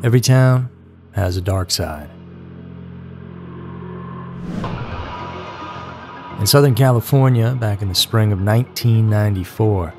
Every town has a dark side. In Southern California, back in the spring of 1994,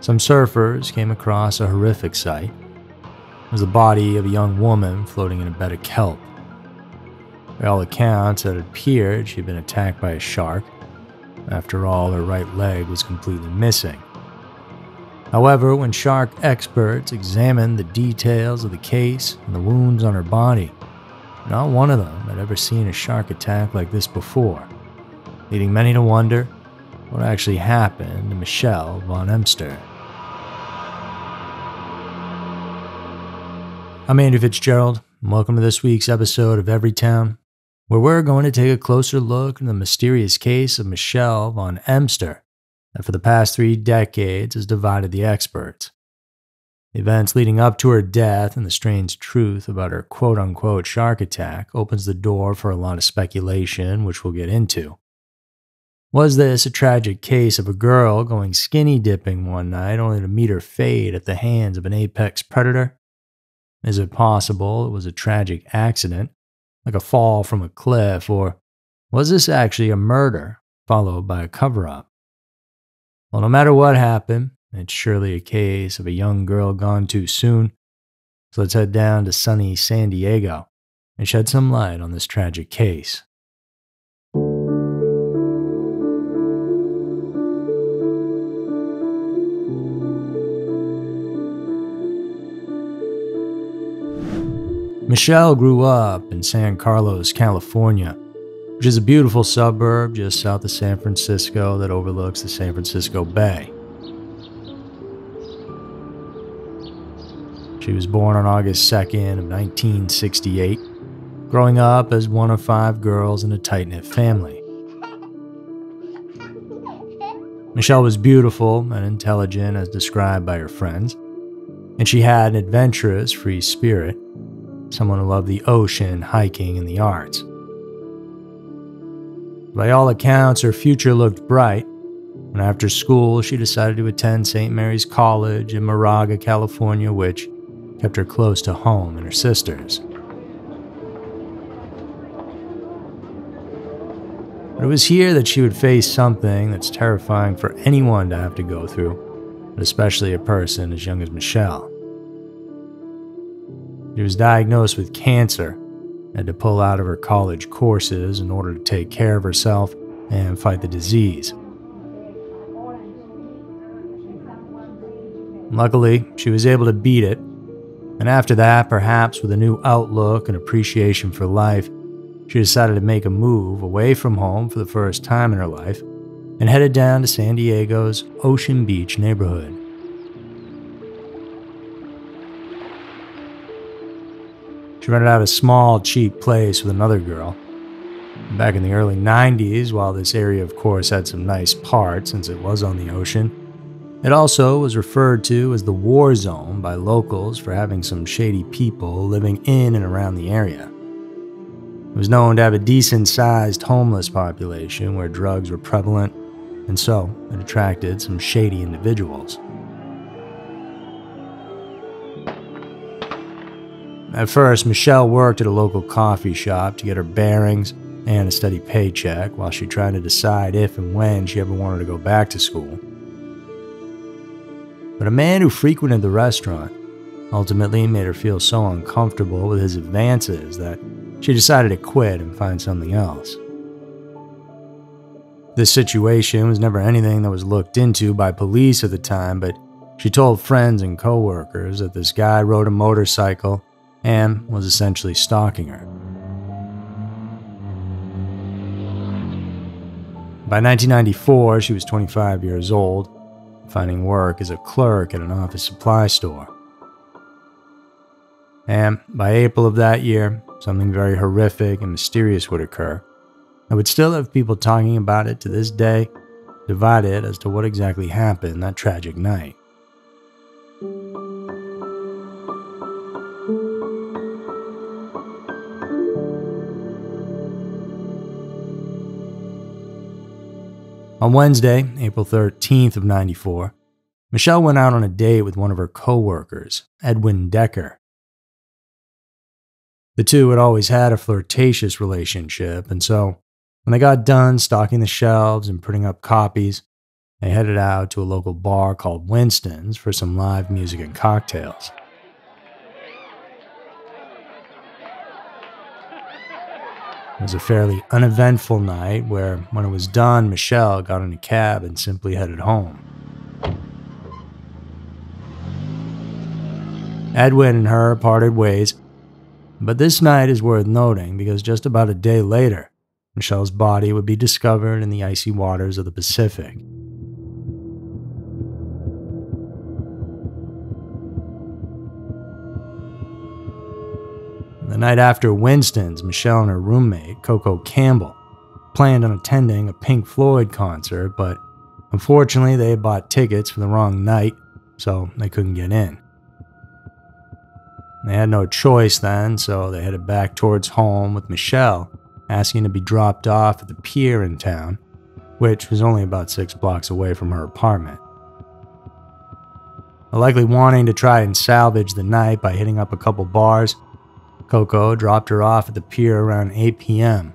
some surfers came across a horrific sight. It was the body of a young woman floating in a bed of kelp. By all accounts, it appeared she'd been attacked by a shark. After all, her right leg was completely missing. However, when shark experts examined the details of the case and the wounds on her body, not one of them had ever seen a shark attack like this before, leading many to wonder what actually happened to Michelle Von Emster. I'm Andy Fitzgerald, and welcome to this week's episode of Every Town, where we're going to take a closer look at the mysterious case of Michelle Von Emster that for the past 3 decades has divided the experts. The events leading up to her death and the strange truth about her quote-unquote shark attack opens the door for a lot of speculation, which we'll get into. Was this a tragic case of a girl going skinny dipping one night only to meet her fate at the hands of an apex predator? Is it possible it was a tragic accident, like a fall from a cliff, or was this actually a murder followed by a cover-up? Well, no matter what happened, it's surely a case of a young girl gone too soon. So let's head down to sunny San Diego and shed some light on this tragic case. Michelle grew up in San Carlos, California, which is a beautiful suburb just south of San Francisco that overlooks the San Francisco Bay. She was born on August 2nd of 1968, growing up as one of 5 girls in a tight-knit family. Michelle was beautiful and intelligent as described by her friends, and she had an adventurous, free spirit, someone who loved the ocean, hiking, and the arts. By all accounts, her future looked bright, and after school, she decided to attend St. Mary's College in Moraga, California, which kept her close to home and her sisters. But it was here that she would face something that's terrifying for anyone to have to go through, but especially a person as young as Michelle. She was diagnosed with cancer, had to pull out of her college courses in order to take care of herself and fight the disease. Luckily, she was able to beat it, and after that, perhaps with a new outlook and appreciation for life, she decided to make a move away from home for the first time in her life and headed down to San Diego's Ocean Beach neighborhood. She rented out a small, cheap place with another girl. Back in the early 90s, while this area of course had some nice parts since it was on the ocean, it also was referred to as the war zone by locals for having some shady people living in and around the area. It was known to have a decent-sized homeless population where drugs were prevalent, and so it attracted some shady individuals. At first, Michelle worked at a local coffee shop to get her bearings and a steady paycheck while she tried to decide if and when she ever wanted to go back to school. But a man who frequented the restaurant ultimately made her feel so uncomfortable with his advances that she decided to quit and find something else. This situation was never anything that was looked into by police at the time, but she told friends and coworkers that this guy rode a motorcycle and was essentially stalking her. By 1994, she was 25 years old, finding work as a clerk at an office supply store. And by April of that year, something very horrific and mysterious would occur. I would still have people talking about it to this day, divided as to what exactly happened that tragic night. On Wednesday, April 13th of 94, Michelle went out on a date with one of her co-workers, Edwin Decker. The two had always had a flirtatious relationship, and so when they got done stocking the shelves and printing up copies, they headed out to a local bar called Winston's for some live music and cocktails. It was a fairly uneventful night where, when it was done, Michelle got in a cab and simply headed home. Edwin and her parted ways, but this night is worth noting because just about a day later, Michelle's body would be discovered in the icy waters of the Pacific. The night after Winston's, Michelle and her roommate, Coco Campbell, planned on attending a Pink Floyd concert, but unfortunately they had bought tickets for the wrong night, so they couldn't get in. They had no choice then, so they headed back towards home with Michelle, asking to be dropped off at the pier in town, which was only about 6 blocks away from her apartment. Likely wanting to try and salvage the night by hitting up a couple bars, Coco dropped her off at the pier around 8 p.m.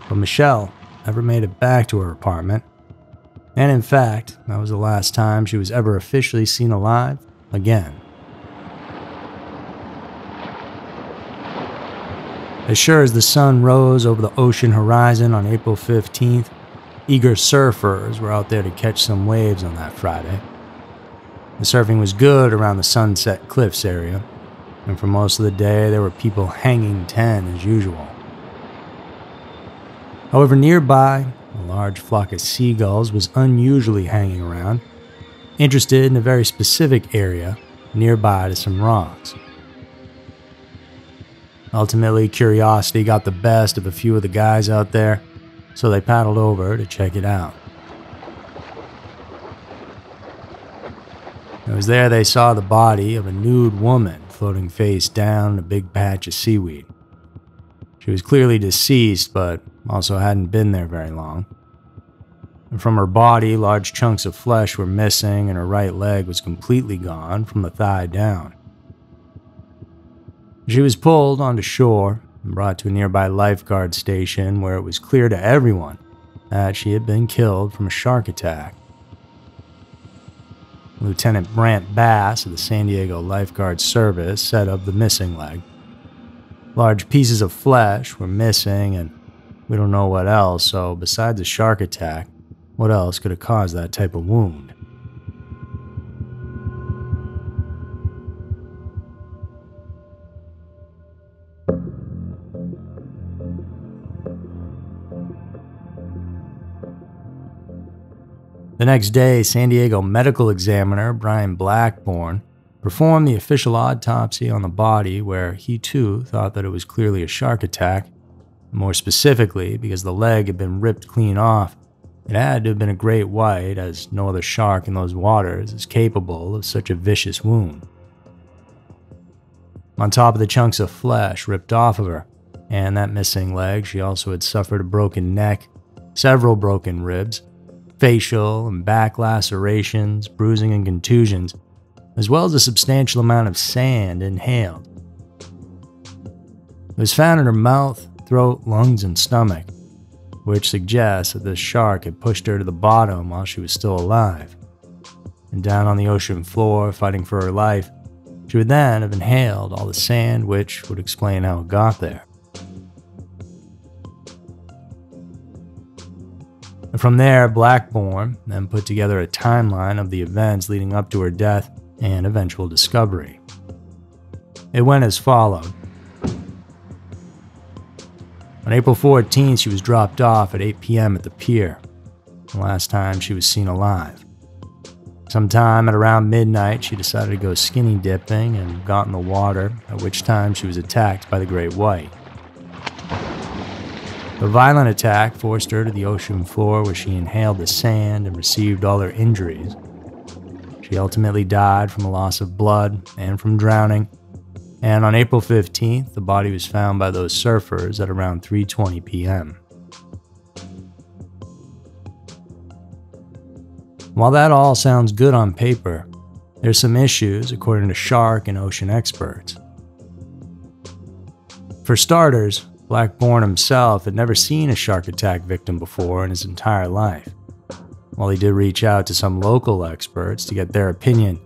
But Michelle never made it back to her apartment, and in fact, that was the last time she was ever officially seen alive again. As sure as the sun rose over the ocean horizon on April 15th, eager surfers were out there to catch some waves on that Friday. The surfing was good around the Sunset Cliffs area, and for most of the day there were people hanging 10 as usual. However, nearby, a large flock of seagulls was unusually hanging around, interested in a very specific area nearby to some rocks. Ultimately, curiosity got the best of a few of the guys out there, so they paddled over to check it out. It was there they saw the body of a nude woman floating face down in a big patch of seaweed. She was clearly deceased, but also hadn't been there very long. And from her body, large chunks of flesh were missing, and her right leg was completely gone from the thigh down. She was pulled onto shore and brought to a nearby lifeguard station where it was clear to everyone that she had been killed from a shark attack. Lieutenant Brant Bass of the San Diego Lifeguard Service said of the missing leg, "Large pieces of flesh were missing, and we don't know what else, so besides a shark attack, what else could have caused that type of wound?" The next day, San Diego medical examiner Brian Blackburn performed the official autopsy on the body, where he too thought that it was clearly a shark attack. More specifically, because the leg had been ripped clean off, it had to have been a great white, as no other shark in those waters is capable of such a vicious wound. On top of the chunks of flesh ripped off of her, and that missing leg, she also had suffered a broken neck, several broken ribs, facial and back lacerations, bruising and contusions, as well as a substantial amount of sand inhaled. It was found in her mouth, throat, lungs, and stomach, which suggests that this shark had pushed her to the bottom while she was still alive. And down on the ocean floor, fighting for her life, she would then have inhaled all the sand, which would explain how it got there. And from there, Blackburn then put together a timeline of the events leading up to her death and eventual discovery. It went as followed. On April 14th, she was dropped off at 8 p.m. at the pier, the last time she was seen alive. Sometime at around midnight, she decided to go skinny dipping and got in the water, at which time she was attacked by the great white. The violent attack forced her to the ocean floor, where she inhaled the sand and received all her injuries. She ultimately died from a loss of blood and from drowning, and on April 15th, the body was found by those surfers at around 3:20 p.m. While that all sounds good on paper, There's some issues, according to shark and ocean experts. For starters, Blackburn himself had never seen a shark attack victim before in his entire life. While he did reach out to some local experts to get their opinion,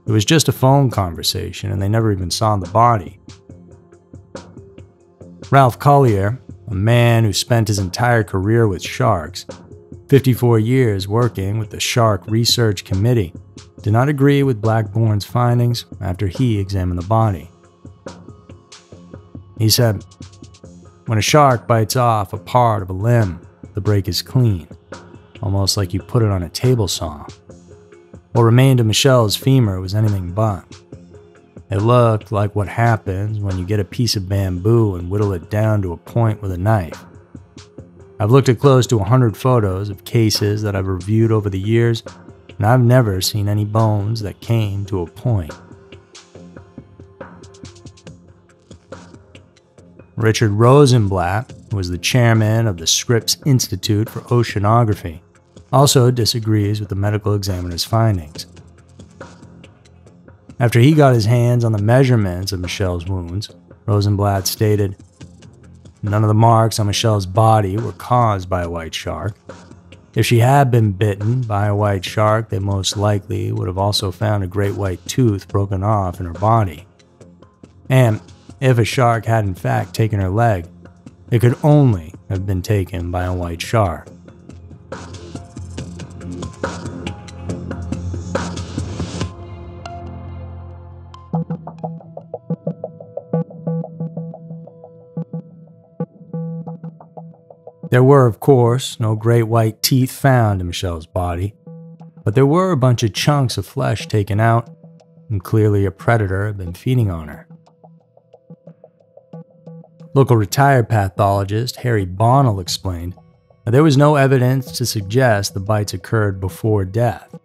it was just a phone conversation and they never even saw the body. Ralph Collier, a man who spent his entire career with sharks, 54 years working with the Shark Research Committee, did not agree with Blackburn's findings after he examined the body. He said, "When a shark bites off a part of a limb, the break is clean, almost like you put it on a table saw. What remained of Michelle's femur was anything but. It looked like what happens when you get a piece of bamboo and whittle it down to a point with a knife. I've looked at close to 100 photos of cases that I've reviewed over the years, and I've never seen any bones that came to a point." Richard Rosenblatt, who was the chairman of the Scripps Institute for Oceanography, also disagrees with the medical examiner's findings. After he got his hands on the measurements of Michelle's wounds, Rosenblatt stated, "None of the marks on Michelle's body were caused by a white shark. If she had been bitten by a white shark, they most likely would have also found a great white tooth broken off in her body. And if a shark had in fact taken her leg, it could only have been taken by a white shark." There were, of course, no great white teeth found in Michelle's body, but there were a bunch of chunks of flesh taken out, and clearly a predator had been feeding on her. Local retired pathologist Harry Bonnell explained that there was no evidence to suggest the bites occurred before death,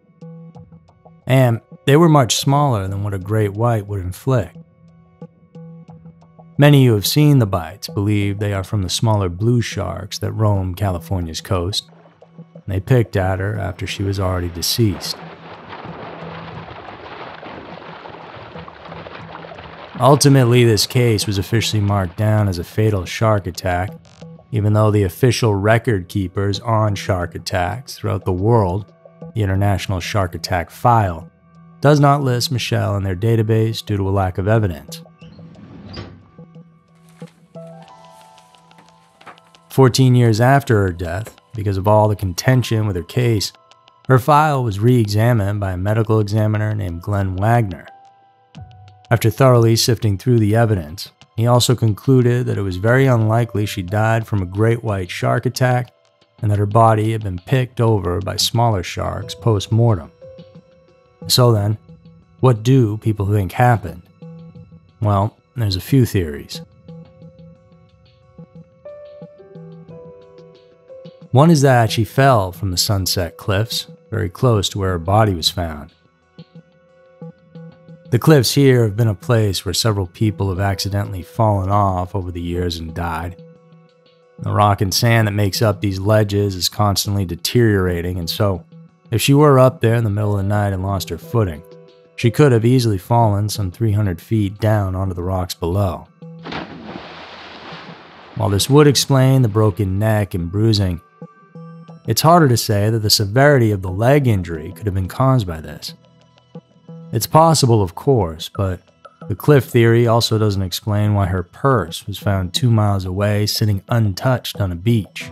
and they were much smaller than what a great white would inflict. Many who have seen the bites believe they are from the smaller blue sharks that roam California's coast, and they picked at her after she was already deceased. Ultimately, this case was officially marked down as a fatal shark attack, even though the official record keepers on shark attacks throughout the world, the International Shark Attack File, does not list Michelle in their database due to a lack of evidence. 14 years after her death, because of all the contention with her case, her file was re-examined by a medical examiner named Glenn Wagner. After thoroughly sifting through the evidence, he also concluded that it was very unlikely she died from a great white shark attack and that her body had been picked over by smaller sharks post-mortem. So then, what do people think happened? Well, there's a few theories. One is that she fell from the Sunset Cliffs, very close to where her body was found. The cliffs here have been a place where several people have accidentally fallen off over the years and died. The rock and sand that makes up these ledges is constantly deteriorating, and so, if she were up there in the middle of the night and lost her footing, she could have easily fallen some 300 feet down onto the rocks below. While this would explain the broken neck and bruising, it's harder to say that the severity of the leg injury could have been caused by this. It's possible, of course, but the cliff theory also doesn't explain why her purse was found 2 miles away sitting untouched on a beach.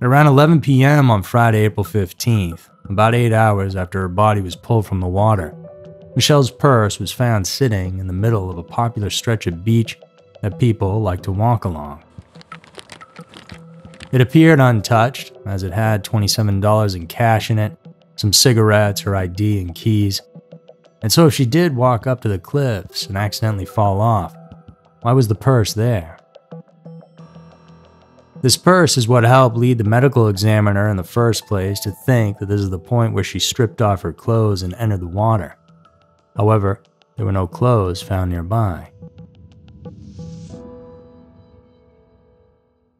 At around 11 p.m. on Friday, April 15th, about 8 hours after her body was pulled from the water, Michelle's purse was found sitting in the middle of a popular stretch of beach that people like to walk along. It appeared untouched, as it had $27 in cash in it, some cigarettes, her ID, and keys. And so if she did walk up to the cliffs and accidentally fall off, why was the purse there? This purse is what helped lead the medical examiner in the first place to think that this is the point where she stripped off her clothes and entered the water. However, there were no clothes found nearby.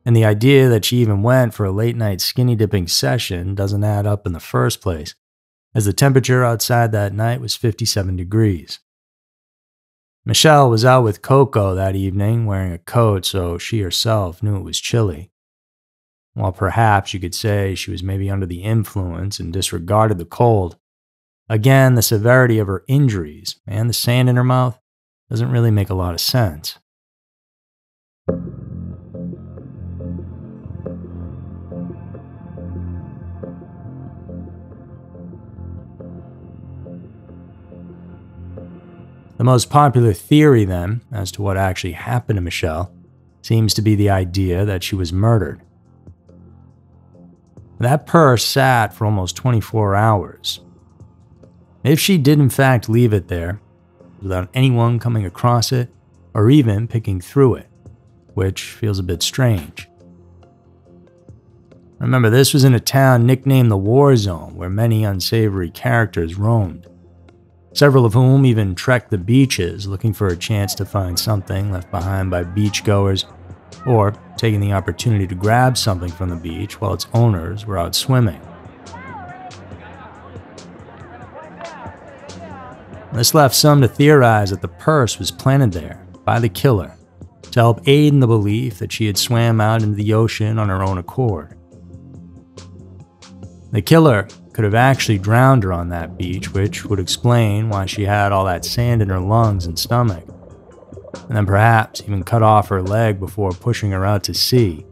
And the idea that she even went for a late-night skinny dipping session doesn't add up in the first place, as the temperature outside that night was 57 degrees. Michelle was out with Coco that evening wearing a coat, so she herself knew it was chilly. While perhaps you could say she was maybe under the influence and disregarded the cold, again, the severity of her injuries and the sand in her mouth doesn't really make a lot of sense. The most popular theory, then, as to what actually happened to Michelle, seems to be the idea that she was murdered. That purse sat for almost 24 hours. If she did in fact leave it there, without anyone coming across it, or even picking through it, which feels a bit strange. Remember, this was in a town nicknamed the War Zone, where many unsavory characters roamed. Several of whom even trekked the beaches looking for a chance to find something left behind by beachgoers, or taking the opportunity to grab something from the beach while its owners were out swimming. This left some to theorize that the purse was planted there by the killer to help aid in the belief that she had swam out into the ocean on her own accord. The killer could have actually drowned her on that beach, which would explain why she had all that sand in her lungs and stomach, and then perhaps even cut off her leg before pushing her out to sea.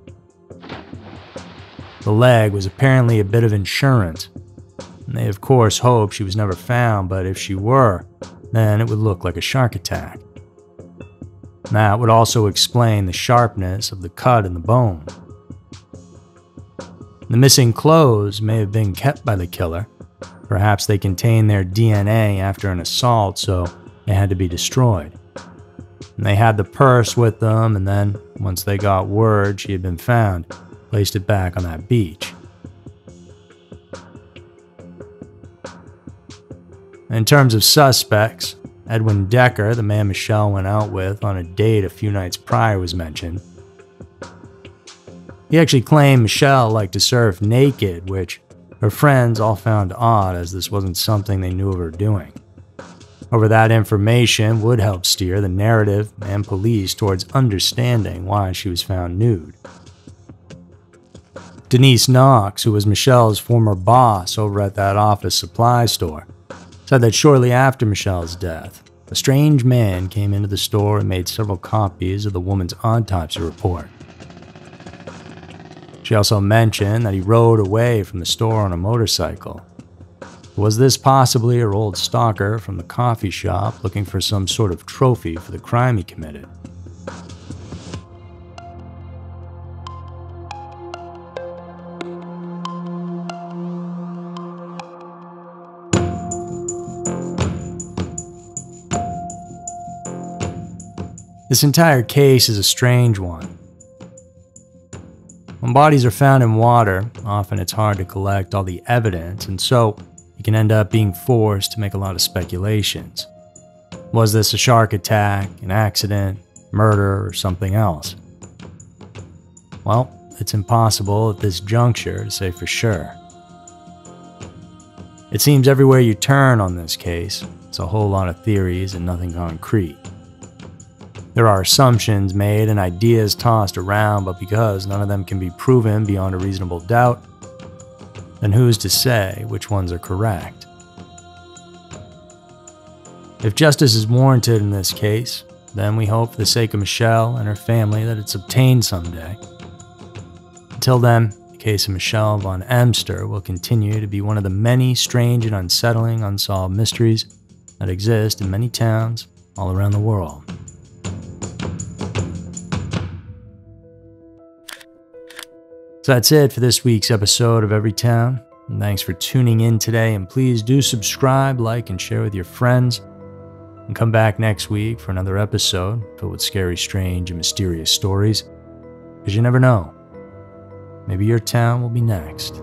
The leg was apparently a bit of insurance, and they of course hoped she was never found, but if she were, then it would look like a shark attack. That would also explain the sharpness of the cut in the bone. The missing clothes may have been kept by the killer. Perhaps they contained their DNA after an assault, so they had to be destroyed. And they had the purse with them, and then, once they got word she had been found, placed it back on that beach. In terms of suspects, Edwin Decker, the man Michelle went out with on a date a few nights prior, was mentioned. He actually claimed Michelle liked to surf naked, which her friends all found odd as this wasn't something they knew of her doing. However, that information would help steer the narrative and police towards understanding why she was found nude. Denise Knox, who was Michelle's former boss over at that office supply store, said that shortly after Michelle's death, a strange man came into the store and made several copies of the woman's autopsy report. She also mentioned that he rode away from the store on a motorcycle. Was this possibly her old stalker from the coffee shop looking for some sort of trophy for the crime he committed? This entire case is a strange one. When bodies are found in water, often it's hard to collect all the evidence, and so you can end up being forced to make a lot of speculations. Was this a shark attack, an accident, murder, or something else? Well, it's impossible at this juncture to say for sure. It seems everywhere you turn on this case, it's a whole lot of theories and nothing concrete. There are assumptions made and ideas tossed around, but because none of them can be proven beyond a reasonable doubt, then who's to say which ones are correct? If justice is warranted in this case, then we hope for the sake of Michelle and her family that it's obtained someday. Until then, the case of Michelle Von Emster will continue to be one of the many strange and unsettling unsolved mysteries that exist in many towns all around the world. So that's it for this week's episode of Every Town. And thanks for tuning in today, and please do subscribe, like, and share with your friends. And come back next week for another episode filled with scary, strange, and mysterious stories. Because you never know, maybe your town will be next.